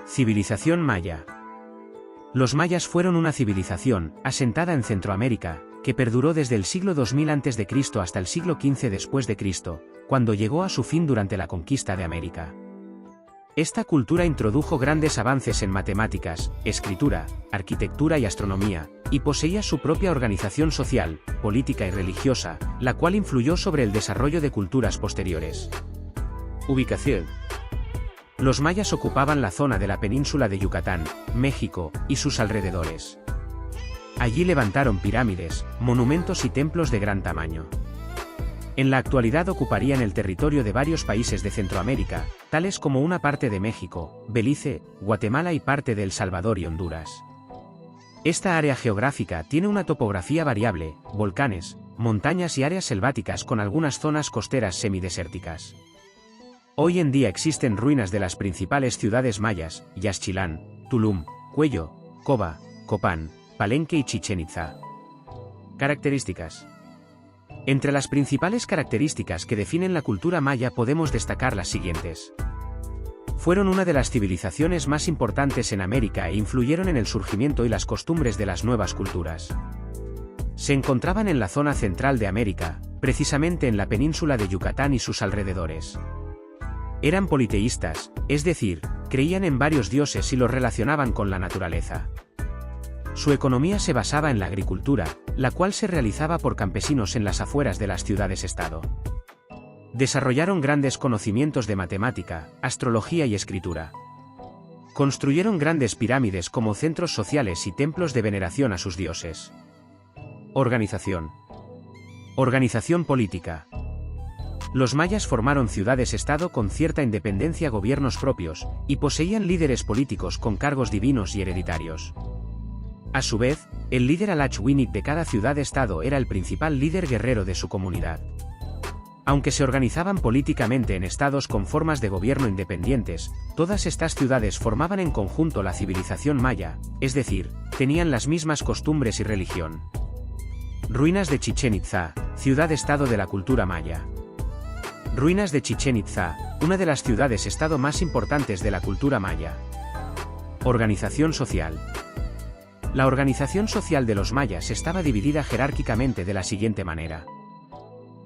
Civilización maya. Los mayas fueron una civilización, asentada en Centroamérica, que perduró desde el siglo 2000 a.C. hasta el siglo XV después de Cristo, cuando llegó a su fin durante la conquista de América. Esta cultura introdujo grandes avances en matemáticas, escritura, arquitectura y astronomía, y poseía su propia organización social, política y religiosa, la cual influyó sobre el desarrollo de culturas posteriores. Ubicación. Los mayas ocupaban la zona de la península de Yucatán, México, y sus alrededores. Allí levantaron pirámides, monumentos y templos de gran tamaño. En la actualidad ocuparían el territorio de varios países de Centroamérica, tales como una parte de México, Belice, Guatemala y parte de El Salvador y Honduras. Esta área geográfica tiene una topografía variable, volcanes, montañas y áreas selváticas con algunas zonas costeras semidesérticas. Hoy en día existen ruinas de las principales ciudades mayas, Yaxchilán, Tulum, Cuello, Coba, Copán, Palenque y Chichén Itzá. Características. Entre las principales características que definen la cultura maya podemos destacar las siguientes. Fueron una de las civilizaciones más importantes en América e influyeron en el surgimiento y las costumbres de las nuevas culturas. Se encontraban en la zona central de América, precisamente en la península de Yucatán y sus alrededores. Eran politeístas, es decir, creían en varios dioses y los relacionaban con la naturaleza. Su economía se basaba en la agricultura, la cual se realizaba por campesinos en las afueras de las ciudades-estado. Desarrollaron grandes conocimientos de matemática, astrología y escritura. Construyeron grandes pirámides como centros sociales y templos de veneración a sus dioses. Organización. Organización política. Los mayas formaron ciudades-estado con cierta independencia, gobiernos propios, y poseían líderes políticos con cargos divinos y hereditarios. A su vez, el líder Alachwinit de cada ciudad-estado era el principal líder guerrero de su comunidad. Aunque se organizaban políticamente en estados con formas de gobierno independientes, todas estas ciudades formaban en conjunto la civilización maya, es decir, tenían las mismas costumbres y religión. Ruinas de Chichén Itzá, ciudad-estado de la cultura maya. Ruinas de Chichén Itzá, una de las ciudades-estado más importantes de la cultura maya. Organización social. La organización social de los mayas estaba dividida jerárquicamente de la siguiente manera.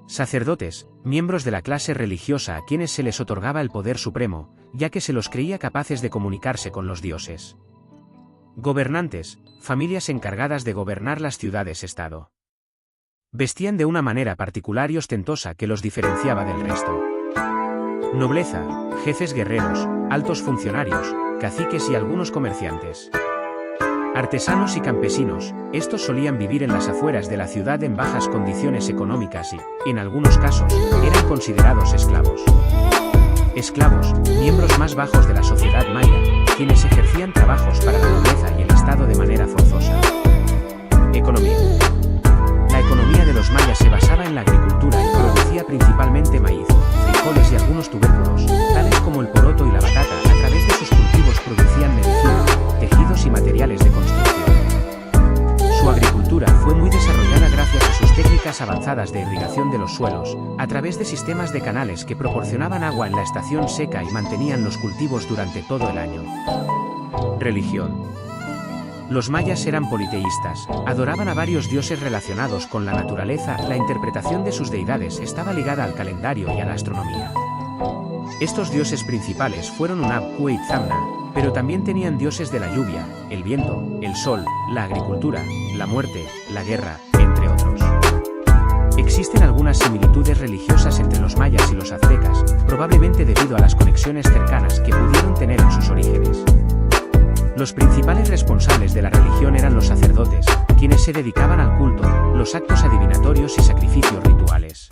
Sacerdotes, miembros de la clase religiosa a quienes se les otorgaba el poder supremo, ya que se los creía capaces de comunicarse con los dioses. Gobernantes, familias encargadas de gobernar las ciudades-estado. Vestían de una manera particular y ostentosa que los diferenciaba del resto. Nobleza, jefes guerreros, altos funcionarios, caciques y algunos comerciantes. Artesanos y campesinos, estos solían vivir en las afueras de la ciudad en bajas condiciones económicas y, en algunos casos, eran considerados esclavos. Esclavos, miembros más bajos de la sociedad maya, quienes ejercían trabajos para la nobleza y el Estado de manera forzosa. Economía. La economía de los mayas se basaba en la agricultura y producía principalmente maíz, frijoles y algunos tubérculos, tales como el poroto y la batata. A través de sus cultivos producían medicina, tejidos y materiales de construcción. Su agricultura fue muy desarrollada gracias a sus técnicas avanzadas de irrigación de los suelos, a través de sistemas de canales que proporcionaban agua en la estación seca y mantenían los cultivos durante todo el año. Religión. Los mayas eran politeístas, adoraban a varios dioses relacionados con la naturaleza. La interpretación de sus deidades estaba ligada al calendario y a la astronomía. Estos dioses principales fueron Unab-Ku e Itzamna, pero también tenían dioses de la lluvia, el viento, el sol, la agricultura, la muerte, la guerra, entre otros. Existen algunas similitudes religiosas entre los mayas y los aztecas, probablemente debido a las conexiones cercanas que pudieron tener en sus orígenes. Los principales responsables de la religión eran los sacerdotes, quienes se dedicaban al culto, los actos adivinatorios y sacrificios rituales.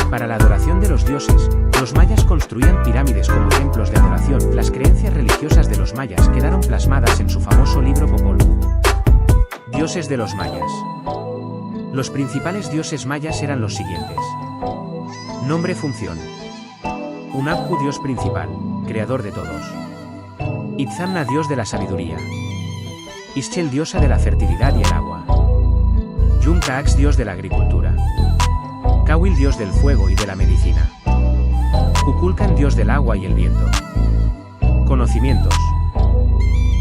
Para la adoración de los dioses, los mayas construían pirámides como templos de adoración. Las creencias religiosas de los mayas quedaron plasmadas en su famoso libro Popol Vuh. Dioses de los mayas. Los principales dioses mayas eran los siguientes. Nombre, función. Unab-Ku, dios principal, creador de todos. Itzamna, dios de la sabiduría. Ixchel, diosa de la fertilidad y el agua. Yum-Taax, dios de la agricultura. Kawil, dios del fuego y de la medicina. Kukulkan, dios del agua y el viento. Conocimientos.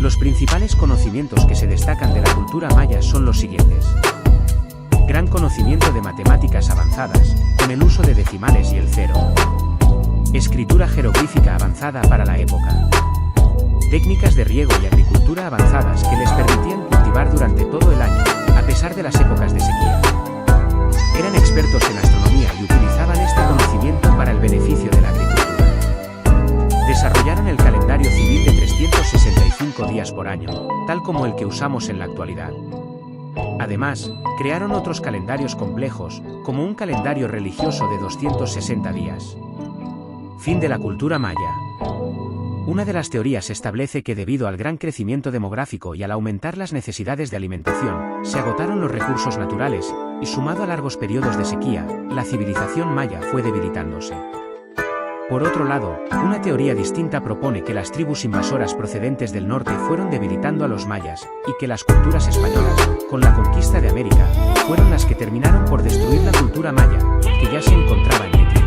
Los principales conocimientos que se destacan de la cultura maya son los siguientes. Gran conocimiento de matemáticas avanzadas, con el uso de decimales y el cero. Escritura jeroglífica avanzada para la época. Técnicas de riego y agricultura avanzadas que les permitían cultivar durante todo el año, a pesar de las épocas de sequía. Eran expertos en astronomía y utilizaban este conocimiento para el beneficio de la agricultura. Desarrollaron el calendario civil de 365 días por año, tal como el que usamos en la actualidad. Además, crearon otros calendarios complejos, como un calendario religioso de 260 días. Fin de la cultura maya. Una de las teorías establece que debido al gran crecimiento demográfico y al aumentar las necesidades de alimentación, se agotaron los recursos naturales, y sumado a largos periodos de sequía, la civilización maya fue debilitándose. Por otro lado, una teoría distinta propone que las tribus invasoras procedentes del norte fueron debilitando a los mayas, y que las culturas españolas, con la conquista de América, fueron las que terminaron por destruir la cultura maya, que ya se encontraba en declive.